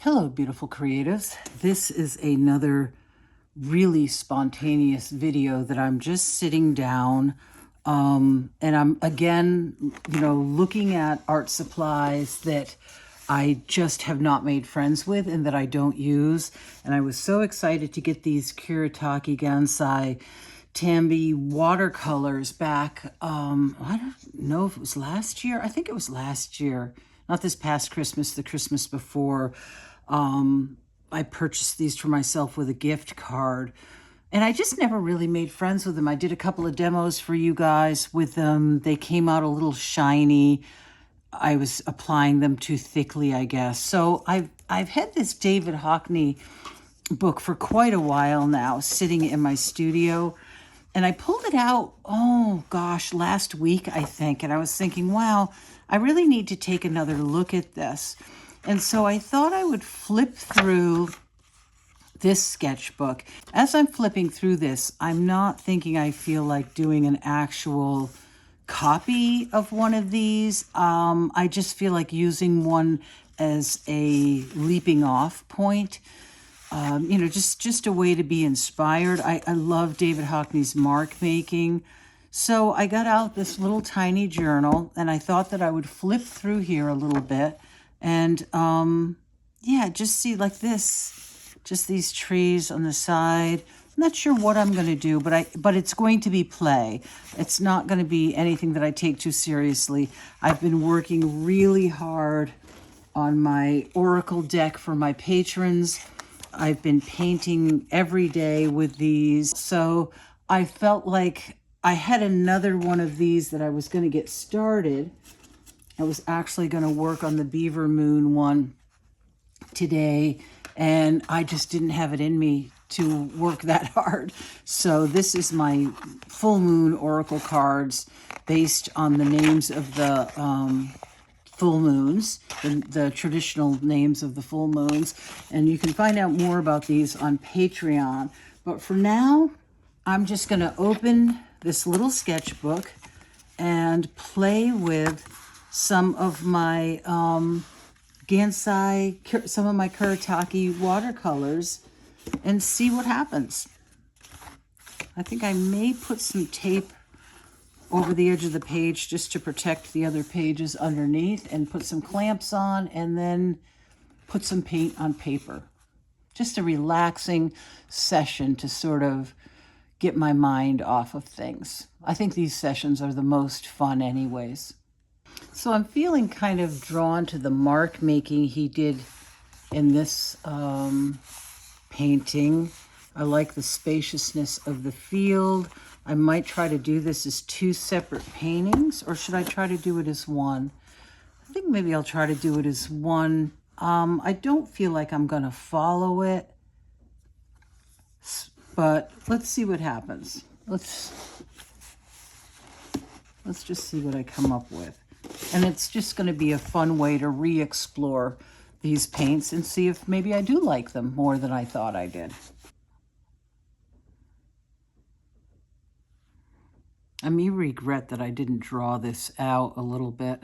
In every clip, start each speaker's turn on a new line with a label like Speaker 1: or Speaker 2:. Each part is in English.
Speaker 1: Hello, beautiful creatives. This is another really spontaneous video that I'm just sitting down and I'm again, looking at art supplies that I just have not made friends with and that I don't use. And I was so excited to get these Kuretake Gansai Tambi watercolors back. I don't know if it was last year. I think it was last year. Not this past Christmas, the Christmas before. I purchased these for myself with a gift card. And I just never really made friends with them. I did a couple of demos for you guys with them. They came out a little shiny. I was applying them too thickly, I guess. So I've had this David Hockney book for quite a while now, sitting in my studio. And I pulled it out, oh gosh, last week, I think. And I was thinking, wow, I really need to take another look at this. And so I thought I would flip through this sketchbook. As I'm flipping through this, I'm not thinking I feel like doing an actual copy of one of these. I just feel like using one as a leaping off point. Just a way to be inspired. I love David Hockney's mark making. So I got out this little tiny journal and I thought that I would flip through here a little bit and just see like this, just these trees on the side. I'm not sure what I'm going to do, but it's going to be play. It's not going to be anything that I take too seriously. I've been working really hard on my Oracle deck for my patrons. I've been painting every day with these. So I felt like I had another one of these that I was going to get started. I was actually going to work on the Beaver Moon one today, and I just didn't have it in me to work that hard. So this is my full moon oracle cards based on the names of the full moons, the traditional names of the full moons. And you can find out more about these on Patreon. But for now, I'm just going to open this little sketchbook and play with some of my Gansai, some of my Kuretake watercolors and see what happens. I think I may put some tape over the edge of the page just to protect the other pages underneath and put some clamps on and then put some paint on paper. Just a relaxing session to sort of get my mind off of things. I think these sessions are the most fun anyways. So I'm feeling kind of drawn to the mark making he did in this painting. I like the spaciousness of the field. I might try to do this as two separate paintings, or should I try to do it as one? I think maybe I'll try to do it as one. I don't feel like I'm going to follow it, but let's see what happens. Let's just see what I come up with. And it's just going to be a fun way to re-explore these paints and see if maybe I do like them more than I thought I did. I may regret that I didn't draw this out a little bit.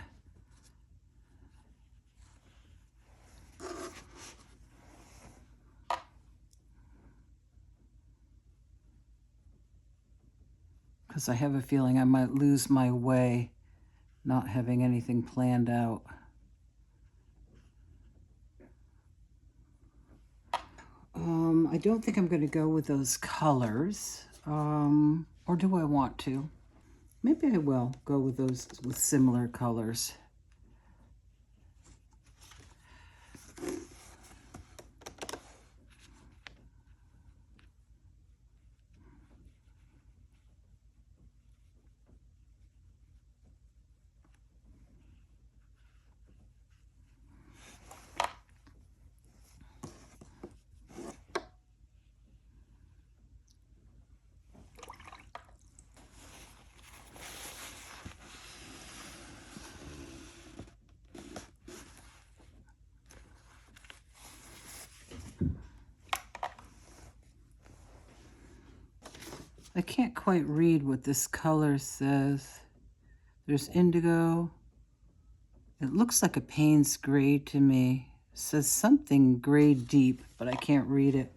Speaker 1: Because I have a feeling I might lose my way not having anything planned out. I don't think I'm going to go with those colors, or do I want to? Maybe I will go with those with similar colors. I can't quite read what this color says. There's indigo. It looks like a Payne's gray to me. says something grade deep, but I can't read it.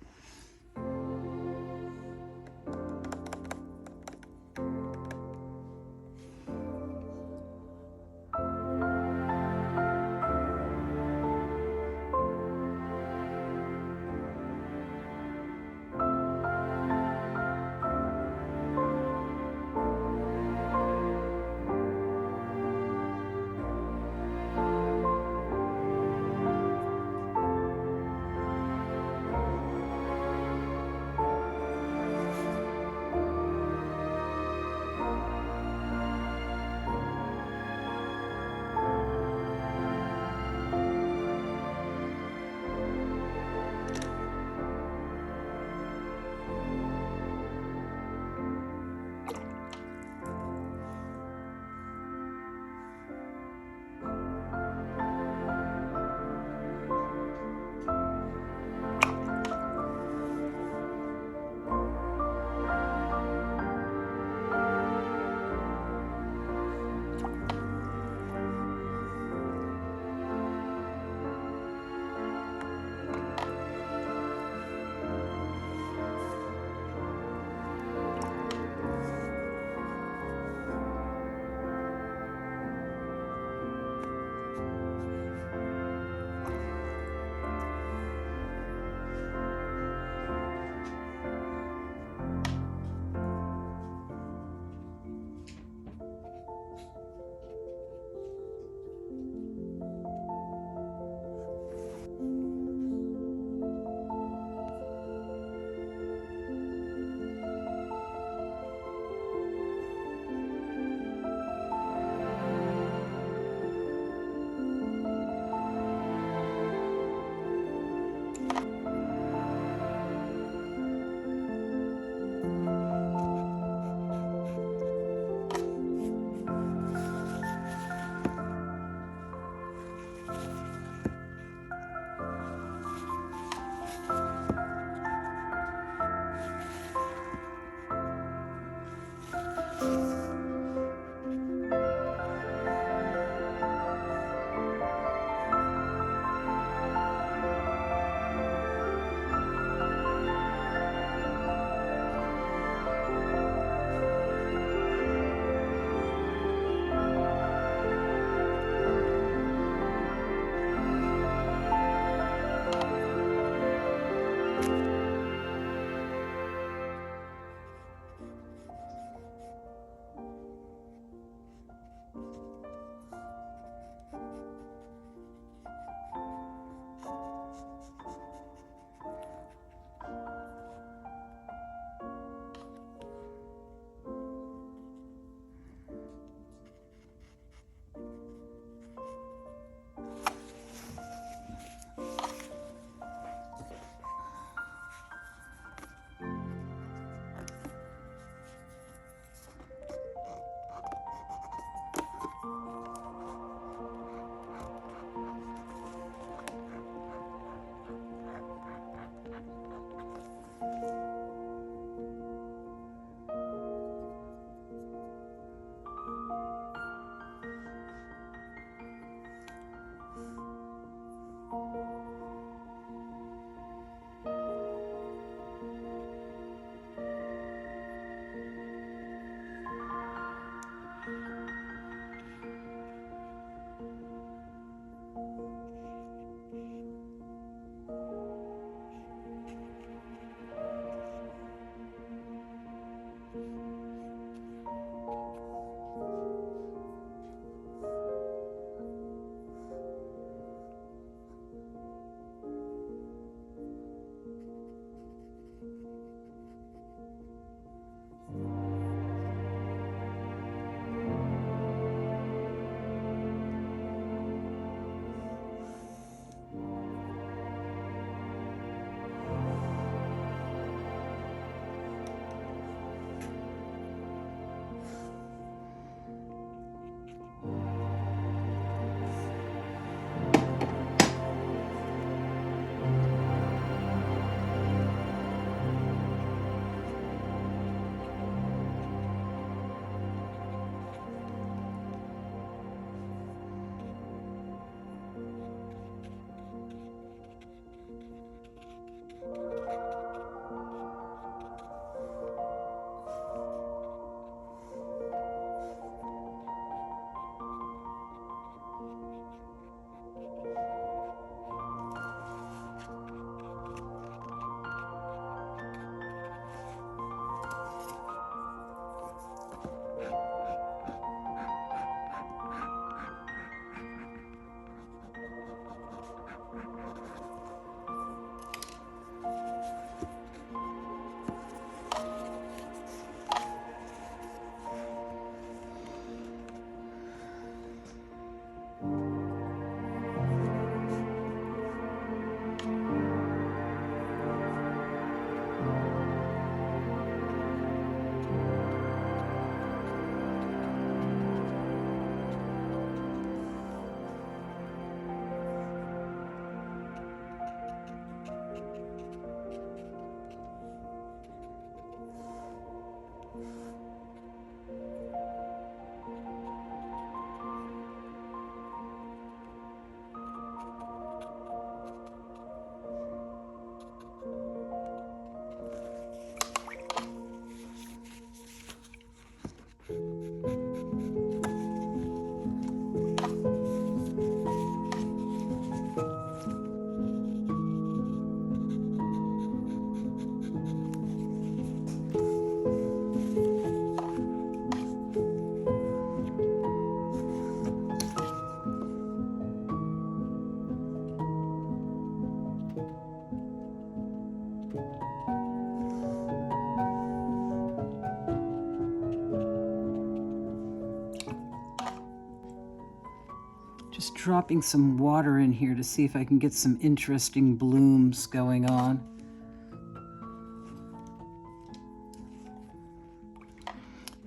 Speaker 1: dropping some water in here to see if I can get some interesting blooms going on.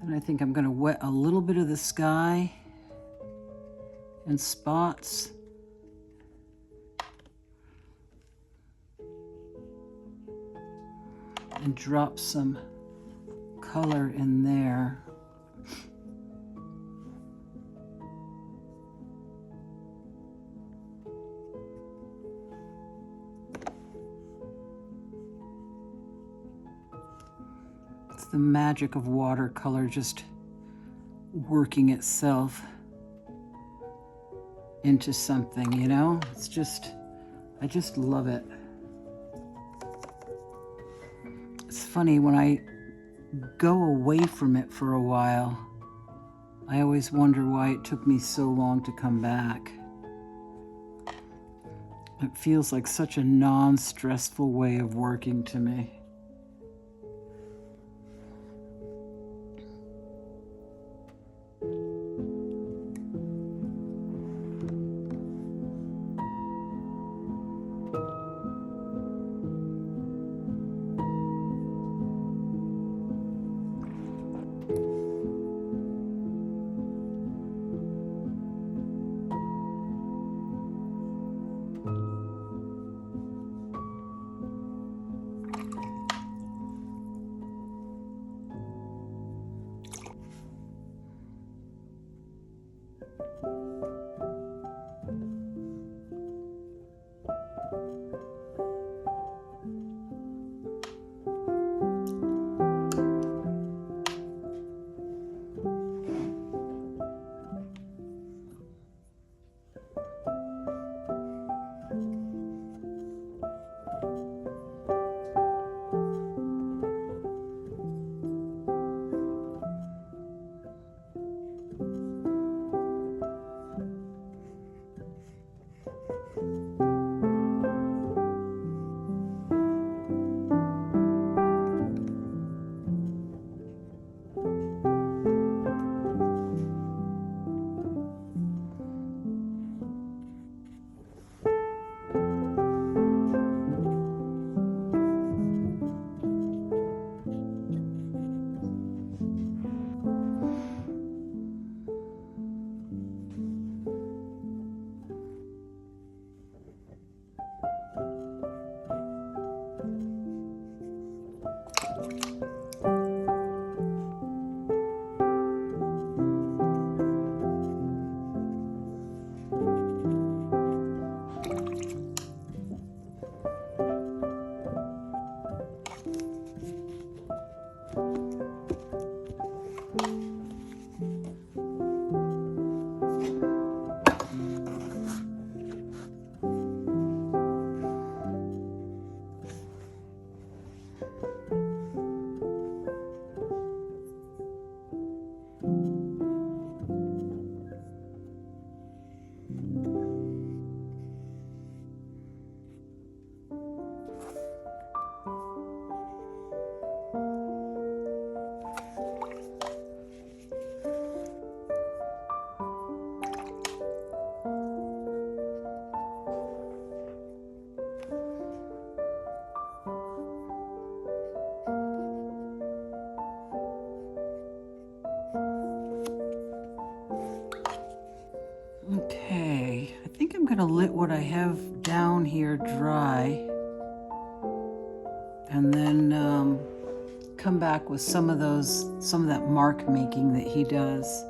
Speaker 1: And I think I'm going to wet a little bit of the sky and spots. And drop some color in there. It's the magic of watercolor just working itself into something, you know? It's just, I just love it. It's funny, when I go away from it for a while, I always wonder why it took me so long to come back. It feels like such a non-stressful way of working to me. Okay, I think I'm going to let what I have down here dry and then come back with some of that mark making that he does.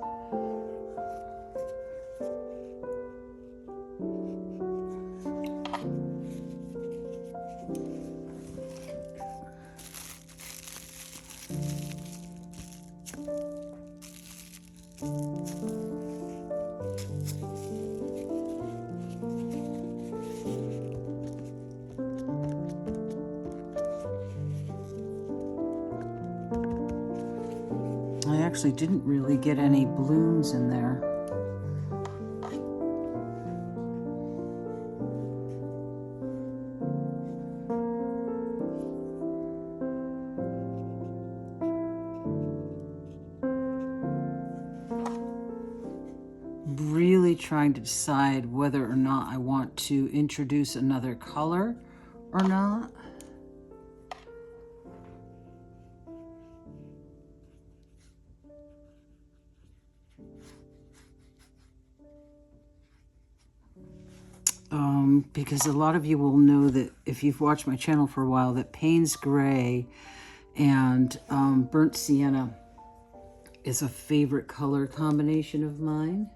Speaker 1: I actually didn't really get any blooms in there. Really trying to decide whether or not I want to introduce another color or not. Because a lot of you will know that if you've watched my channel for a while, that Payne's Gray and Burnt Sienna is a favorite color combination of mine.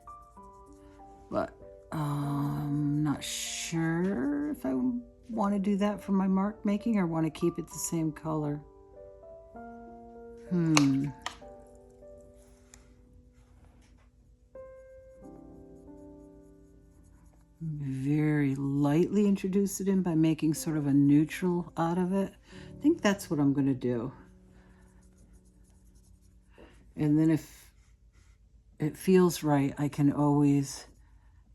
Speaker 1: But I'm not sure if I want to do that for my mark making or want to keep it the same color. Very lightly introduce it in by making sort of a neutral out of it. I think that's what I'm going to do. And then if it feels right, I can always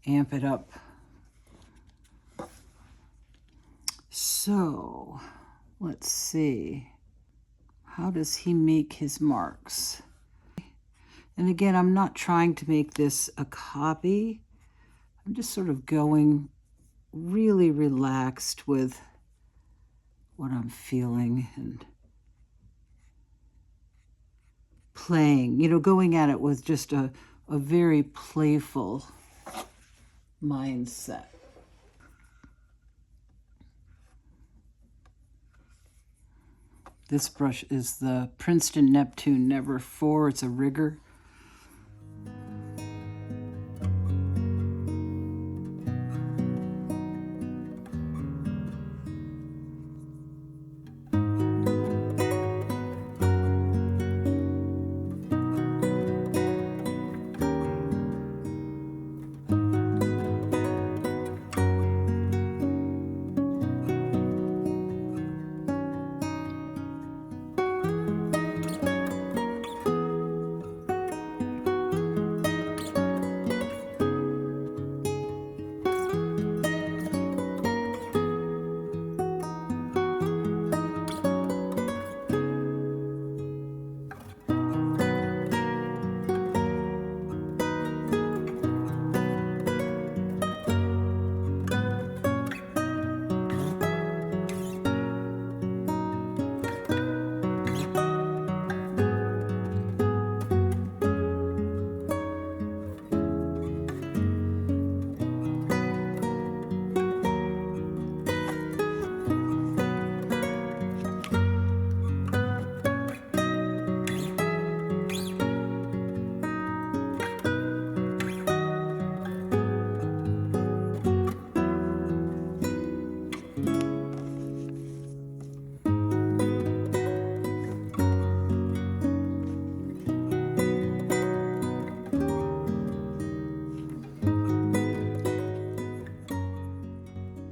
Speaker 1: amp it up. So let's see. How does he make his marks? And again, I'm not trying to make this a copy. I'm just sort of going really relaxed with what I'm feeling and playing, you know, going at it with just a very playful mindset. This brush is the Princeton Neptune Never 4. It's a rigger.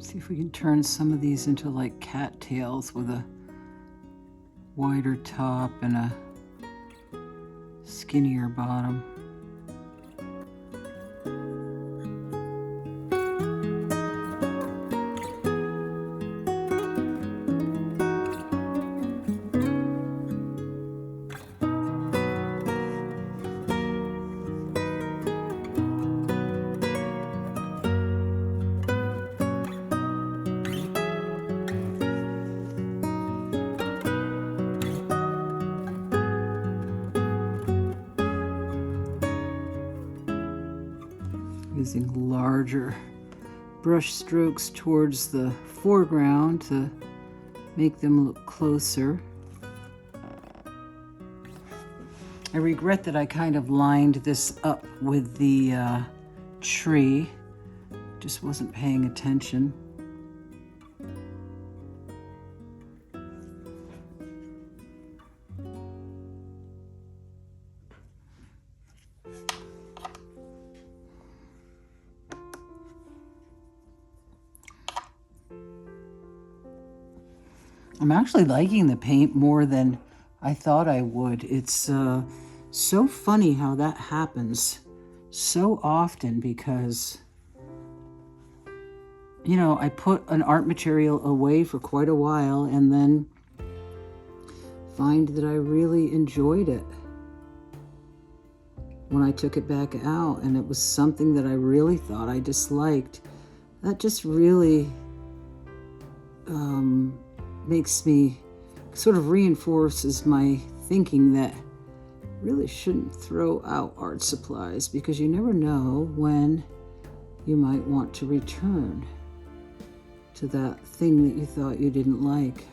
Speaker 1: See if we can turn some of these into like cattails with a wider top and a skinnier bottom. Using larger brush strokes towards the foreground to make them look closer. I regret that I kind of lined this up with the tree. Just wasn't paying attention. I'm actually liking the paint more than I thought I would. It's so funny how that happens so often because, you know, I put an art material away for quite a while and then find that I really enjoyed it. when I took it back out and it was something that I really thought I disliked. That just really makes me, sort of reinforces my thinking that really shouldn't throw out art supplies, because you never know when you might want to return to that thing that you thought you didn't like.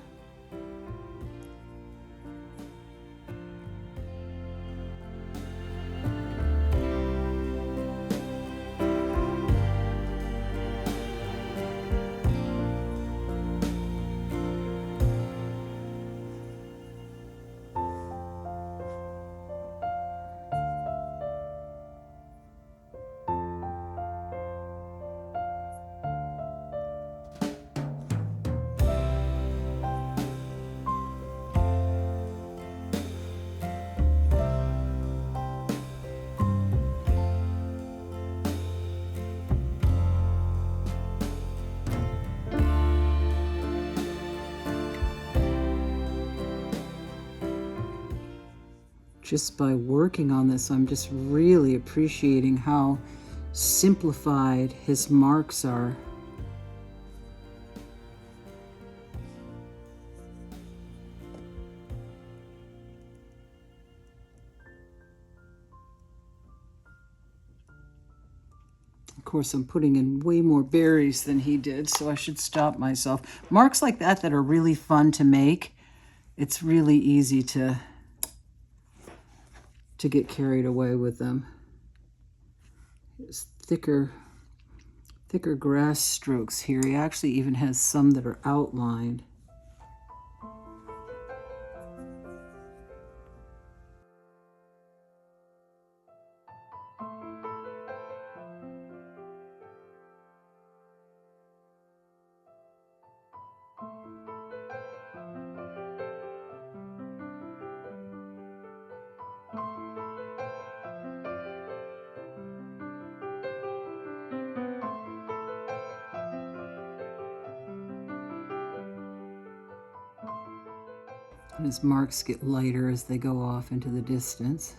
Speaker 1: Just by working on this, I'm just really appreciating how simplified his marks are. Of course, I'm putting in way more berries than he did, so I should stop myself. Marks like that are really fun to make. It's really easy to get carried away with them. There's thicker grass strokes here. He actually even has some that are outlined. And his marks get lighter as they go off into the distance.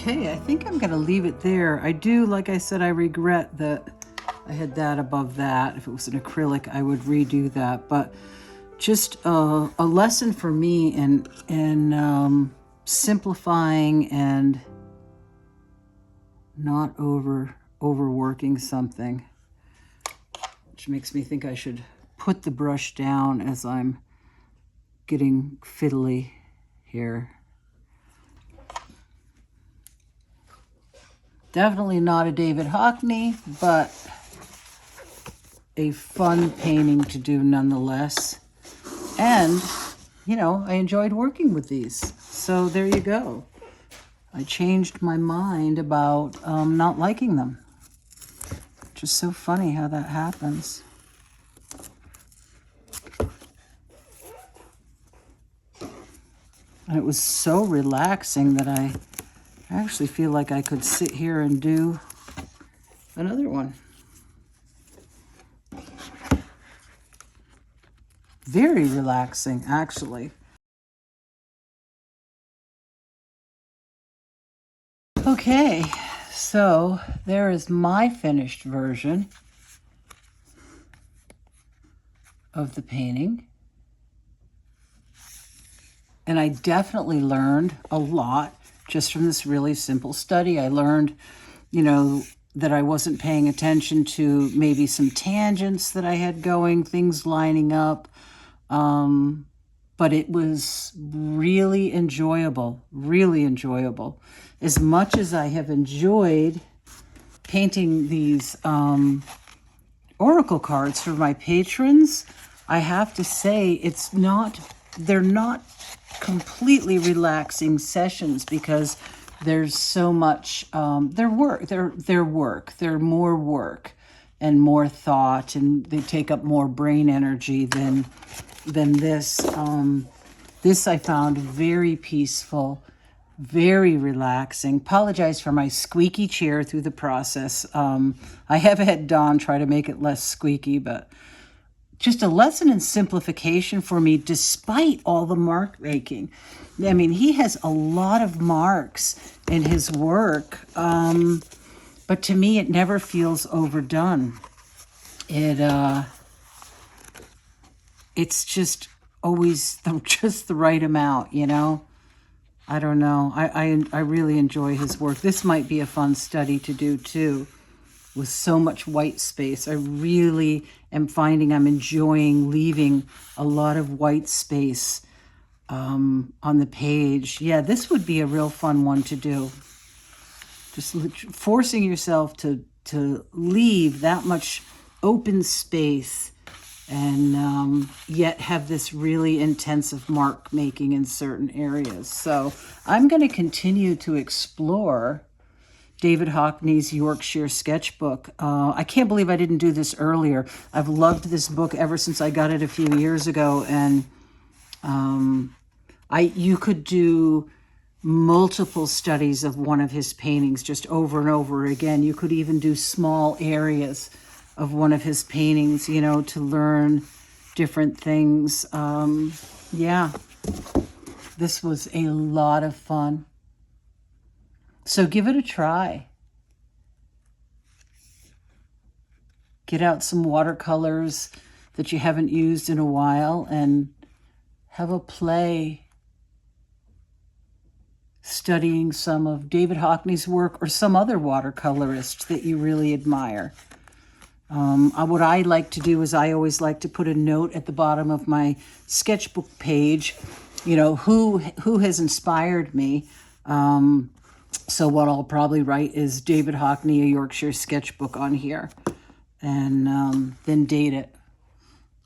Speaker 1: Okay, I think I'm gonna leave it there. I do, like I said, I regret that I had that above that. If it was an acrylic, I would redo that. But just a lesson for me in simplifying and not overworking something, which makes me think I should put the brush down as I'm getting fiddly here. Definitely not a David Hockney, but a fun painting to do nonetheless. And, you know, I enjoyed working with these. So there you go. I changed my mind about not liking them. Just so funny how that happens. And it was so relaxing that I actually feel like I could sit here and do another one. Very relaxing, actually. Okay, so there is my finished version. of the painting. And I definitely learned a lot just from this really simple study. I learned, that I wasn't paying attention to maybe some tangents that I had going, things lining up. But it was really enjoyable, really enjoyable. As much as I have enjoyed painting these oracle cards for my patrons, I have to say they're not completely relaxing sessions because there's so much, they're more work and more thought, and they take up more brain energy than this. This I found very peaceful, very relaxing. Apologize for my squeaky chair through the process. I have had Don try to make it less squeaky, but just a lesson in simplification for me, despite all the mark making. I mean, he has a lot of marks in his work, but to me, it never feels overdone. It's just always just the right amount, I don't know. I really enjoy his work. This might be a fun study to do too, with so much white space. I really am finding I'm enjoying leaving a lot of white space on the page. Yeah, this would be a real fun one to do. Just forcing yourself to leave that much open space and yet have this really intensive mark making in certain areas. So I'm going to continue to explore David Hockney's Yorkshire Sketchbook. I can't believe I didn't do this earlier. I've loved this book ever since I got it a few years ago, and you could do multiple studies of one of his paintings just over and over again. You could even do small areas of one of his paintings, to learn different things. Yeah, this was a lot of fun. So give it a try. Get out some watercolors that you haven't used in a while and have a play studying some of David Hockney's work or some other watercolorist that you really admire. What I like to do is I always like to put a note at the bottom of my sketchbook page, who has inspired me. So what I'll probably write is David Hockney, a Yorkshire Sketchbook on here, and then date it.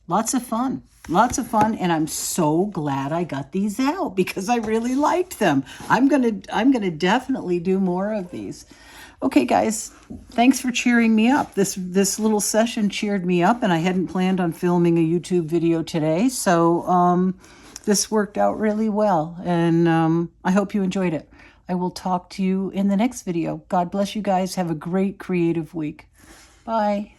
Speaker 1: Lots of fun, and I'm so glad I got these out because I really liked them. I'm gonna definitely do more of these. Okay, guys, thanks for cheering me up. This little session cheered me up, and I hadn't planned on filming a YouTube video today, so this worked out really well, and I hope you enjoyed it. I will talk to you in the next video. God bless you guys. Have a great creative week. Bye.